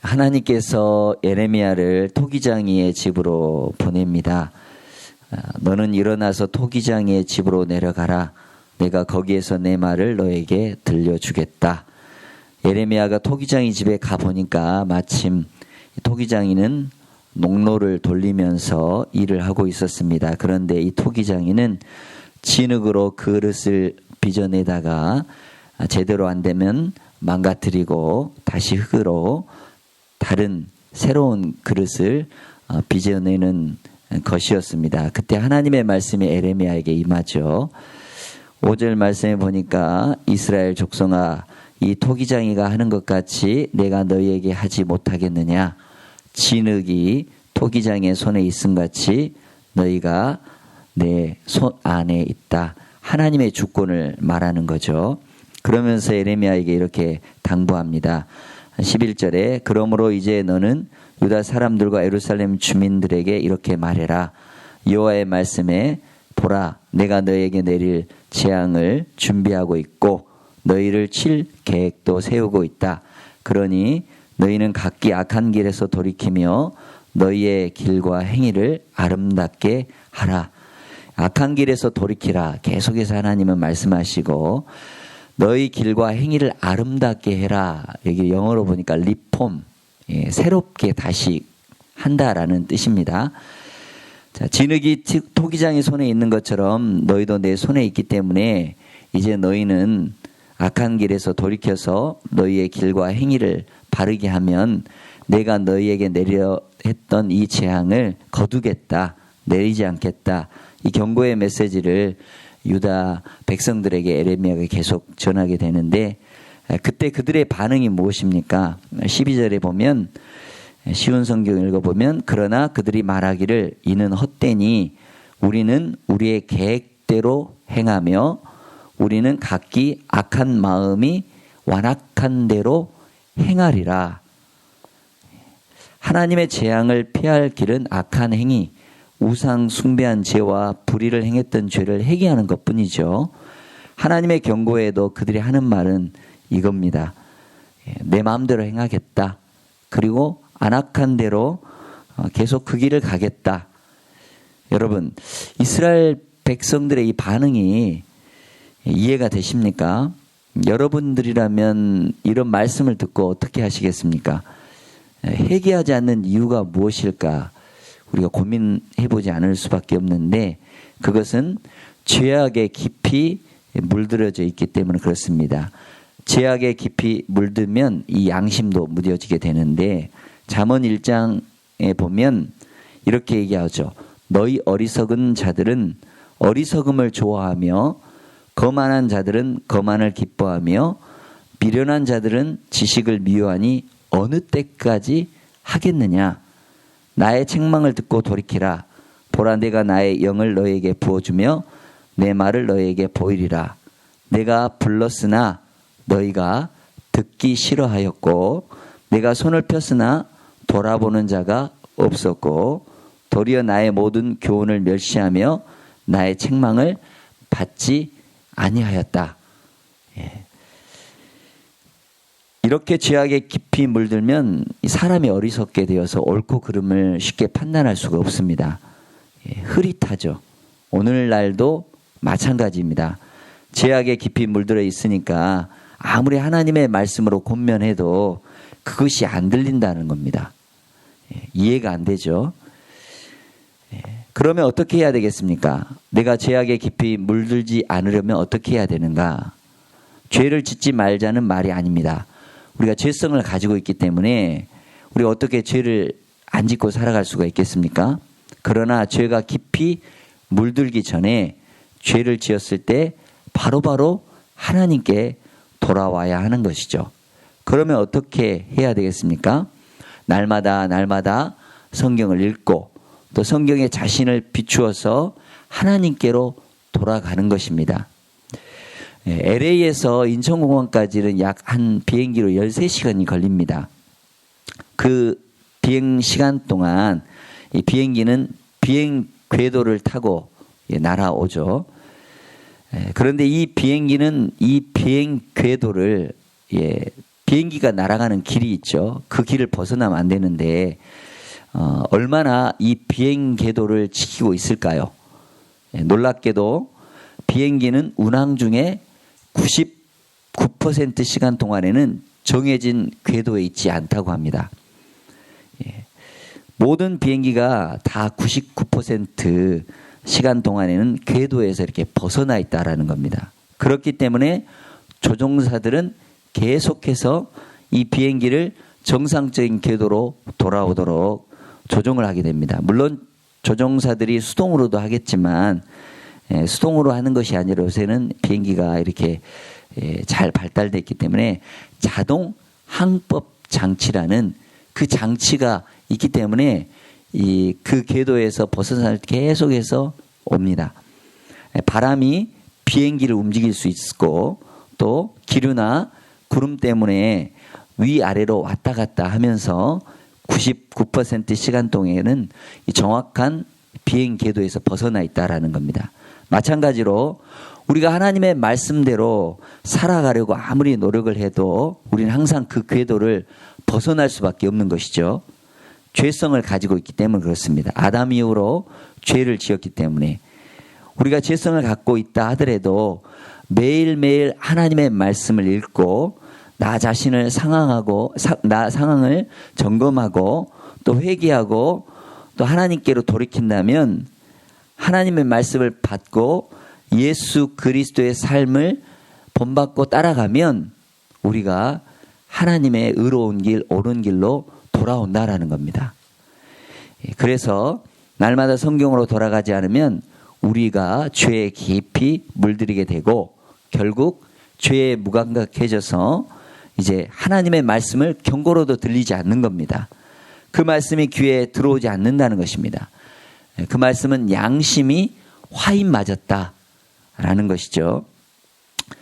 하나님께서 예레미야를 토기장이의 집으로 보냅니다. 너는 일어나서 토기장이의 집으로 내려가라. 내가 거기에서 내 말을 너에게 들려주겠다. 예레미야가 토기장이 집에 가보니까 마침 토기장이는 농로를 돌리면서 일을 하고 있었습니다. 그런데 이 토기장이는 진흙으로 그릇을 빚어내다가 제대로 안 되면 망가뜨리고 다시 흙으로 다른 새로운 그릇을 빚어내는 것이었습니다. 그때 하나님의 말씀이 예레미야에게 임하죠. 5절 말씀에 보니까 이스라엘 족속아, 이 토기장이가 하는 것 같이 내가 너희에게 하지 못하겠느냐. 진흙이 토기장의 손에 있음 같이 너희가 내 손 안에 있다. 하나님의 주권을 말하는 거죠. 그러면서 예레미야에게 이렇게 당부합니다. 11절에 그러므로 이제 너는 유다 사람들과 예루살렘 주민들에게 이렇게 말해라. 여호와의 말씀에 보라, 내가 너희에게 내릴 재앙을 준비하고 있고 너희를 칠 계획도 세우고 있다. 그러니 너희는 각기 악한 길에서 돌이키며 너희의 길과 행위를 아름답게 하라. 악한 길에서 돌이키라. 계속해서 하나님은 말씀하시고 너희 길과 행위를 아름답게 해라. 여기 영어로 보니까 리폼, 새롭게 다시 한다라는 뜻입니다. 자, 진흙이 토기장의 손에 있는 것처럼 너희도 내 손에 있기 때문에 이제 너희는 악한 길에서 돌이켜서 너희의 길과 행위를 바르게 하면 내가 너희에게 내려 했던 이 재앙을 거두겠다. 내리지 않겠다. 이 경고의 메시지를 유다 백성들에게 예레미야가 계속 전하게 되는데 그때 그들의 반응이 무엇입니까? 12절에 보면 쉬운 성경 읽어보면 그러나 그들이 말하기를 이는 헛되니 우리는 우리의 계획대로 행하며 우리는 각기 악한 마음이 완악한 대로 행하리라. 하나님의 재앙을 피할 길은 악한 행위, 우상 숭배한 죄와 불의를 행했던 죄를 회개하는 것뿐이죠. 하나님의 경고에도 그들이 하는 말은 이겁니다. 내 마음대로 행하겠다. 그리고 안악한 대로 계속 그 길을 가겠다. 여러분, 이스라엘 백성들의 이 반응이 이해가 되십니까? 여러분들이라면 이런 말씀을 듣고 어떻게 하시겠습니까? 회개하지 않는 이유가 무엇일까? 우리가 고민해보지 않을 수밖에 없는데 그것은 죄악에 깊이 물들어져 있기 때문에 그렇습니다. 죄악에 깊이 물들면 이 양심도 무뎌지게 되는데 잠언 1장에 보면 이렇게 얘기하죠. 너희 어리석은 자들은 어리석음을 좋아하며 거만한 자들은 거만을 기뻐하며 미련한 자들은 지식을 미워하니 어느 때까지 하겠느냐. 나의 책망을 듣고 돌이키라. 보라, 내가 나의 영을 너에게 부어주며 내 말을 너에게 보이리라. 내가 불렀으나 너희가 듣기 싫어하였고 내가 손을 폈으나 돌아보는 자가 없었고 도리어 나의 모든 교훈을 멸시하며 나의 책망을 받지 아니하였다. 이렇게 죄악에 깊이 물들면 사람이 어리석게 되어서 옳고 그름을 쉽게 판단할 수가 없습니다. 흐릿하죠. 오늘날도 마찬가지입니다. 죄악에 깊이 물들어 있으니까 아무리 하나님의 말씀으로 권면해도 그것이 안 들린다는 겁니다. 이해가 안 되죠. 그러면 어떻게 해야 되겠습니까? 내가 죄악에 깊이 물들지 않으려면 어떻게 해야 되는가? 죄를 짓지 말자는 말이 아닙니다. 우리가 죄성을 가지고 있기 때문에 우리가 어떻게 죄를 안 짓고 살아갈 수가 있겠습니까? 그러나 죄가 깊이 물들기 전에 죄를 지었을 때 바로바로 하나님께 돌아와야 하는 것이죠. 그러면 어떻게 해야 되겠습니까? 날마다 성경을 읽고 또 성경에 자신을 비추어서 하나님께로 돌아가는 것입니다. LA에서 인천공항까지는 약 한 비행기로 13시간이 걸립니다. 그 비행 시간 동안 이 비행기는 비행 궤도를 타고 날아오죠. 그런데 이 비행기는 이 비행 궤도를 비행기가 날아가는 길이 있죠. 그 길을 벗어나면 안 되는데 얼마나 이 비행 궤도를 지키고 있을까요? 놀랍게도 비행기는 운항 중에 99% 시간 동안에는 정해진 궤도에 있지 않다고 합니다. 모든 비행기가 다 99% 시간 동안에는 궤도에서 이렇게 벗어나 있다라는 겁니다. 그렇기 때문에 조종사들은 계속해서 이 비행기를 정상적인 궤도로 돌아오도록 조종을 하게 됩니다. 물론 조종사들이 수동으로도 하겠지만 수동으로 하는 것이 아니라 요새는 비행기가 이렇게 잘 발달되어 있기 때문에 자동 항법 장치라는 그 장치가 있기 때문에 그 궤도에서 벗어날 계속해서 옵니다. 바람이 비행기를 움직일 수 있고 또 기류나 구름 때문에 위아래로 왔다 갔다 하면서 99% 시간 동안에는 정확한 비행 궤도에서 벗어나 있다라는 겁니다. 마찬가지로 우리가 하나님의 말씀대로 살아가려고 아무리 노력을 해도 우리는 항상 그 궤도를 벗어날 수밖에 없는 것이죠. 죄성을 가지고 있기 때문에 그렇습니다. 아담 이후로 죄를 지었기 때문에 우리가 죄성을 갖고 있다 하더라도 매일매일 하나님의 말씀을 읽고 나 자신을 나 상황을 점검하고 또 회개하고 또 하나님께로 돌이킨다면 하나님의 말씀을 받고 예수 그리스도의 삶을 본받고 따라가면 우리가 하나님의 의로운 길, 옳은 길로 돌아온다라는 겁니다. 그래서 날마다 성경으로 돌아가지 않으면 우리가 죄에 깊이 물들이게 되고 결국 죄에 무감각해져서 이제 하나님의 말씀을 경고로도 들리지 않는 겁니다. 그 말씀이 귀에 들어오지 않는다는 것입니다. 그 말씀은 양심이 화인 맞았다라는 것이죠.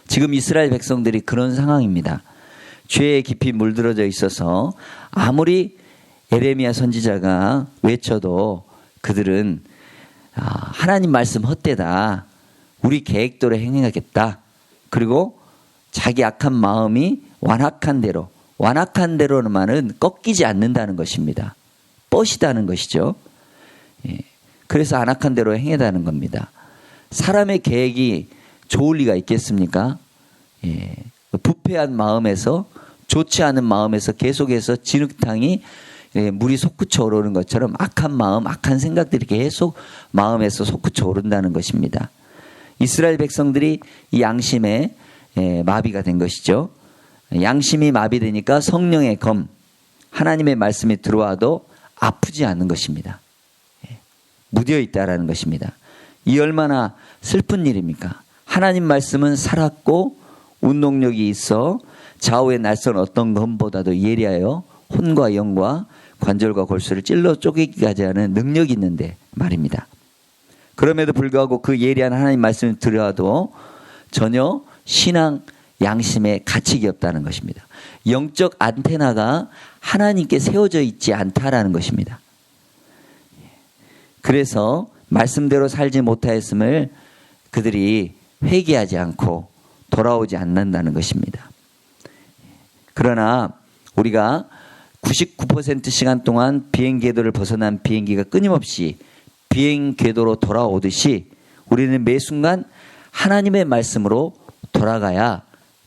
지금 이스라엘 백성들이 그런 상황입니다. 죄에 깊이 물들어져 있어서 아무리 에레미야 선지자가 외쳐도 그들은 하나님 말씀 헛되다. 우리 계획대로 행하겠다. 그리고 자기 악한 마음이 완악한 대로는 말은 꺾이지 않는다는 것입니다. 뻗이다는 것이죠. 그래서 안악한 대로 행하다는 겁니다. 사람의 계획이 좋을 리가 있겠습니까? 부패한 마음에서 좋지 않은 마음에서 계속해서 진흙탕이 물이 솟구쳐 오르는 것처럼 악한 마음, 악한 생각들이 계속 마음에서 솟구쳐 오른다는 것입니다. 이스라엘 백성들이 이 양심에 마비가 된 것이죠. 양심이 마비되니까 성령의 검, 하나님의 말씀이 들어와도 아프지 않는 것입니다. 무뎌 있다라는 것입니다. 이 얼마나 슬픈 일입니까? 하나님 말씀은 살았고 운동력이 있어 좌우의 낯선 어떤 검보다도 예리하여 혼과 영과 관절과 골수를 찔러 쪼개기까지 하는 능력이 있는데 말입니다. 그럼에도 불구하고 그 예리한 하나님 말씀을 들어도 전혀 신앙 양심에 가책이 없다는 것입니다. 영적 안테나가 하나님께 세워져 있지 않다라는 것입니다. 그래서 말씀대로 살지 못하였음을 그들이 회개하지 않고 돌아오지 않는다는 것입니다. 그러나 우리가 99% 시간 동안 비행 궤도를 벗어난 비행기가 끊임없이 비행 궤도로 돌아오듯이 우리는 매 순간 하나님의 말씀으로 돌아가야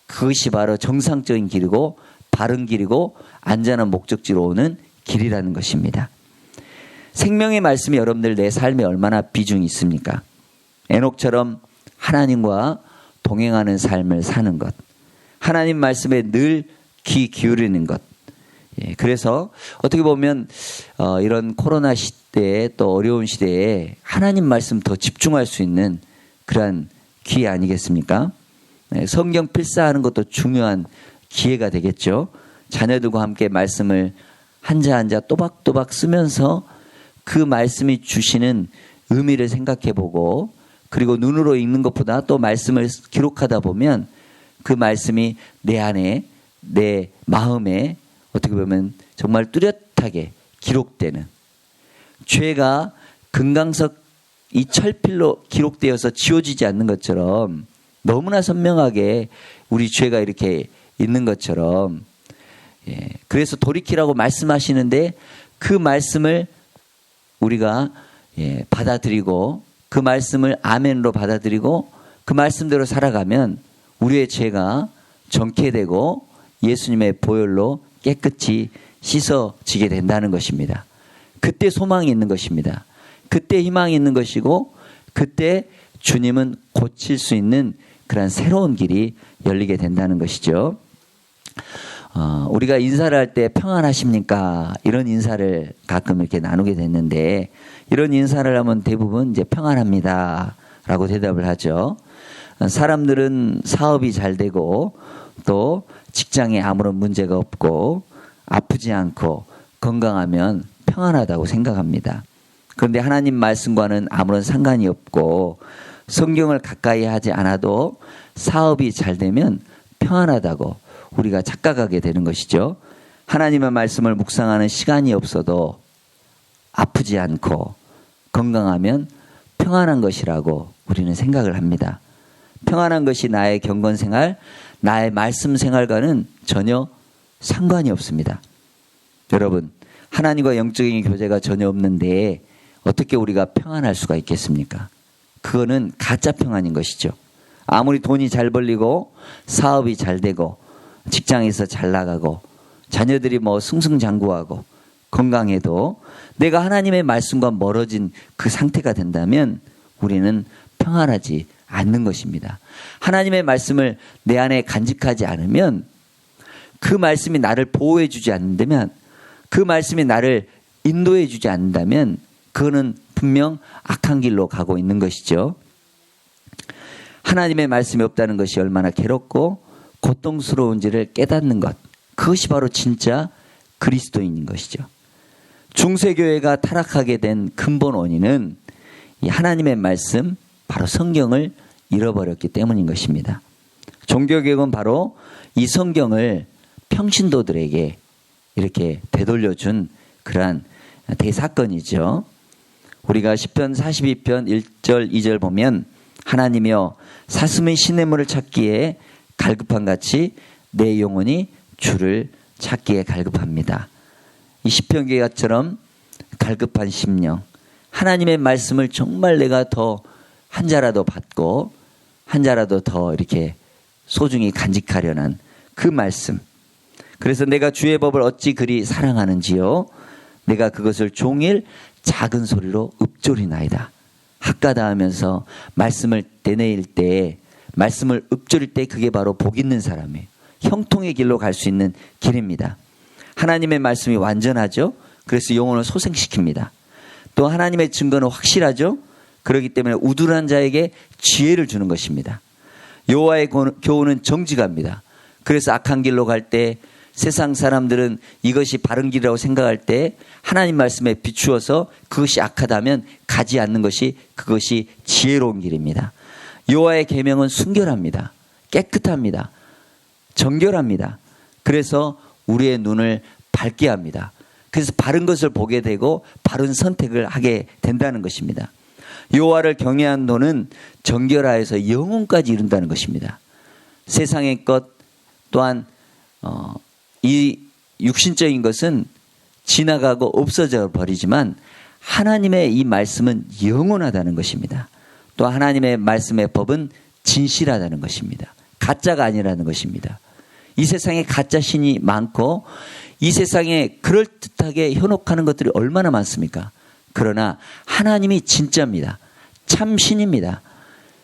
그것이 바로 정상적인 길이고 바른 길이고 안전한 목적지로 오는 길이라는 것입니다. 생명의 말씀이 여러분들 내 삶에 얼마나 비중이 있습니까? 에녹처럼 하나님과 동행하는 삶을 사는 것, 하나님 말씀에 늘 귀 기울이는 것. 그래서 어떻게 보면 이런 코로나 시대에 또 어려운 시대에 하나님 말씀 더 집중할 수 있는 그러한 기회 아니겠습니까? 성경 필사하는 것도 중요한 기회가 되겠죠. 자녀들과 함께 말씀을 한자 한자 또박또박 쓰면서 그 말씀이 주시는 의미를 생각해 보고 그리고 눈으로 읽는 것보다 또 말씀을 기록하다 보면 그 말씀이 내 안에 내 마음에 어떻게 보면 정말 뚜렷하게 기록되는 죄가 금강석 이 철필로 기록되어서 지워지지 않는 것처럼 너무나 선명하게 우리 죄가 이렇게 있는 것처럼 그래서 돌이키라고 말씀하시는데 그 말씀을 우리가 받아들이고 그 말씀을 아멘으로 받아들이고 그 말씀대로 살아가면 우리의 죄가 정케되고 예수님의 보혈로 깨끗이 씻어지게 된다는 것입니다. 그때 소망이 있는 것입니다. 그때 희망이 있는 것이고 그때 주님은 고칠 수 있는 그런 새로운 길이 열리게 된다는 것이죠. 우리가 인사를 할 때 평안하십니까? 이런 인사를 가끔 이렇게 나누게 됐는데 이런 인사를 하면 대부분 이제 평안합니다 라고 대답을 하죠. 사람들은 사업이 잘 되고 또 직장에 아무런 문제가 없고 아프지 않고 건강하면 평안하다고 생각합니다. 그런데 하나님 말씀과는 아무런 상관이 없고 성경을 가까이 하지 않아도 사업이 잘 되면 평안하다고 우리가 착각하게 되는 것이죠. 하나님의 말씀을 묵상하는 시간이 없어도 아프지 않고 건강하면 평안한 것이라고 우리는 생각을 합니다. 평안한 것이 나의 경건생활, 나의 말씀 생활과는 전혀 상관이 없습니다. 여러분, 하나님과 영적인 교제가 전혀 없는데 어떻게 우리가 평안할 수가 있겠습니까? 그거는 가짜 평안인 것이죠. 아무리 돈이 잘 벌리고 사업이 잘 되고 직장에서 잘 나가고 자녀들이 승승장구하고 건강해도 내가 하나님의 말씀과 멀어진 그 상태가 된다면 우리는 평안하지 않는 것입니다. 하나님의 말씀을 내 안에 간직하지 않으면 그 말씀이 나를 보호해 주지 않는다면 그 말씀이 나를 인도해 주지 않는다면 그거는 분명 악한 길로 가고 있는 것이죠. 하나님의 말씀이 없다는 것이 얼마나 괴롭고 고통스러운지를 깨닫는 것, 그것이 바로 진짜 그리스도인인 것이죠. 중세교회가 타락하게 된 근본 원인은 이 하나님의 말씀, 바로 성경을 잃어버렸기 때문인 것입니다. 종교개혁은 바로 이 성경을 평신도들에게 이렇게 되돌려준 그러한 대사건이죠. 우리가 시편 42편 1절 2절 보면 하나님이여 사슴의 시냇물을 찾기에 갈급한 같이 내 영혼이 주를 찾기에 갈급합니다. 이 시편기가처럼 갈급한 심령, 하나님의 말씀을 정말 내가 더 한 자라도 받고 한 자라도 더 이렇게 소중히 간직하려는 그 말씀. 그래서 내가 주의 법을 어찌 그리 사랑하는지요. 내가 그것을 종일 작은 소리로 읊조리나이다. 학가다 하면서 말씀을 되뇌일 때, 말씀을 읊조릴 때 그게 바로 복 있는 사람이에요. 형통의 길로 갈 수 있는 길입니다. 하나님의 말씀이 완전하죠. 그래서 영혼을 소생시킵니다. 또 하나님의 증거는 확실하죠. 그렇기 때문에 우둔한 자에게 지혜를 주는 것입니다. 여호와의 교훈은 정직합니다. 그래서 악한 길로 갈 때 세상 사람들은 이것이 바른 길이라고 생각할 때 하나님 말씀에 비추어서 그것이 악하다면 가지 않는 것이 그것이 지혜로운 길입니다. 여호와의 계명은 순결합니다. 깨끗합니다. 정결합니다. 그래서 우리의 눈을 밝게 합니다. 그래서 바른 것을 보게 되고 바른 선택을 하게 된다는 것입니다. 여호와를 경외한 도는 정결하여서 영혼까지 이룬다는 것입니다. 세상의 것 또한 이 육신적인 것은 지나가고 없어져 버리지만 하나님의 이 말씀은 영원하다는 것입니다. 또 하나님의 말씀의 법은 진실하다는 것입니다. 가짜가 아니라는 것입니다. 이 세상에 가짜 신이 많고 이 세상에 그럴듯하게 현혹하는 것들이 얼마나 많습니까? 그러나 하나님이 진짜입니다. 참 신입니다.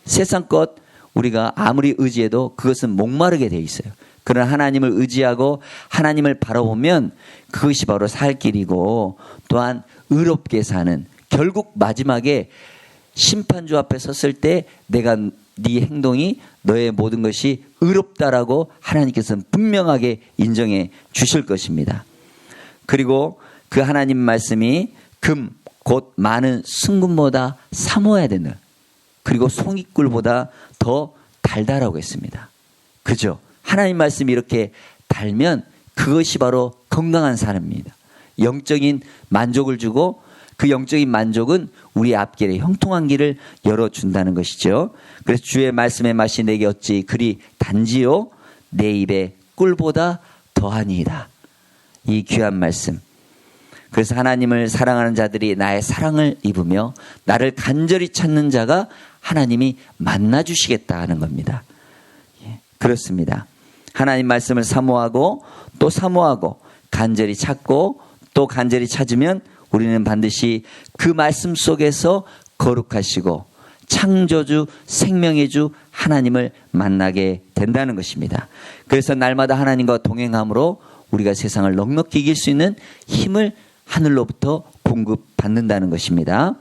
세상 것 우리가 아무리 의지해도 그것은 목마르게 돼 있어요. 그러나 하나님을 의지하고 하나님을 바라보면 그것이 바로 살 길이고 또한 의롭게 사는, 결국 마지막에 심판주 앞에 섰을 때 내가 네 행동이 너의 모든 것이 의롭다라고 하나님께서는 분명하게 인정해 주실 것입니다. 그리고 그 하나님 말씀이 금, 곧 많은 순금보다 사모해야 되는, 그리고 송이꿀보다 더 달달하고 했습니다. 그죠? 하나님 말씀이 이렇게 달면 그것이 바로 건강한 사람입니다. 영적인 만족을 주고 그 영적인 만족은 우리 앞길에 형통한 길을 열어준다는 것이죠. 그래서 주의 말씀의 맛이 내게 어찌 그리 단지요 내 입에 꿀보다 더하니이다. 이 귀한 말씀. 그래서 하나님을 사랑하는 자들이 나의 사랑을 입으며 나를 간절히 찾는 자가 하나님이 만나주시겠다 하는 겁니다. 그렇습니다. 하나님 말씀을 사모하고 또 사모하고 간절히 찾고 또 간절히 찾으면 우리는 반드시 그 말씀 속에서 거룩하시고 창조주, 생명의 주 하나님을 만나게 된다는 것입니다. 그래서 날마다 하나님과 동행함으로 우리가 세상을 넉넉히 이길 수 있는 힘을 하늘로부터 공급받는다는 것입니다.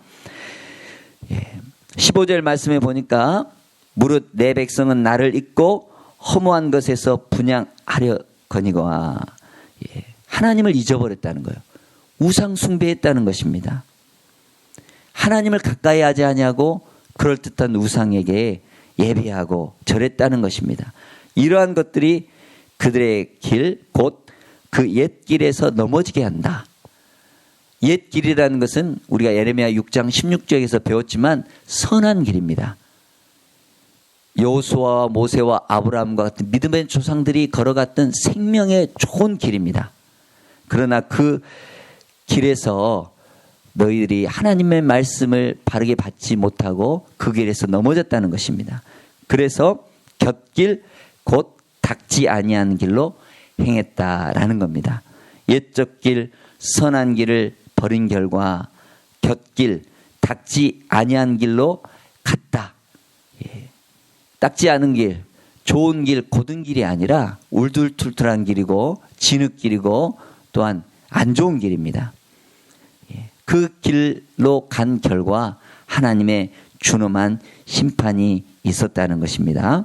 15절 말씀에 보니까 무릇 내 백성은 나를 잊고 허무한 것에서 분향하려거니와 하나님을 잊어버렸다는 거예요. 우상 숭배했다는 것입니다. 하나님을 가까이 하지 아니하고 그럴듯한 우상에게 예배하고 절했다는 것입니다. 이러한 것들이 그들의 길, 곧 그 옛길에서 넘어지게 한다. 옛길이라는 것은 우리가 예레미야 6장 16절에서 배웠지만 선한 길입니다. 여호수아와 모세와 아브라함과 같은 믿음의 조상들이 걸어갔던 생명의 좋은 길입니다. 그러나 그 길에서 너희들이 하나님의 말씀을 바르게 받지 못하고 그 길에서 넘어졌다는 것입니다. 그래서 곁길 곧 닦지 아니한 길로 행했다라는 겁니다. 옛적 길, 선한 길을 버린 결과 곁길, 닦지 아니한 길로 갔다. 닦지 않은 길, 좋은 길, 고든 길이 아니라 울툴툴한 길이고 진흙길이고 또한 안 좋은 길입니다. 그 길로 간 결과 하나님의 준엄한 심판이 있었다는 것입니다.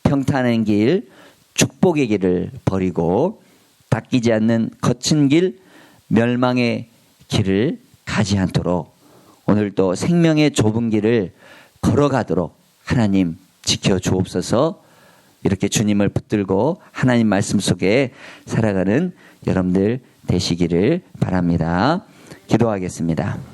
평탄한 길, 축복의 길을 버리고 닦이지 않는 거친 길, 멸망의 길을 가지 않도록 오늘도 생명의 좁은 길을 걸어가도록 하나님 지켜주옵소서. 이렇게 주님을 붙들고 하나님 말씀 속에 살아가는 여러분들 되시기를 바랍니다. 기도하겠습니다.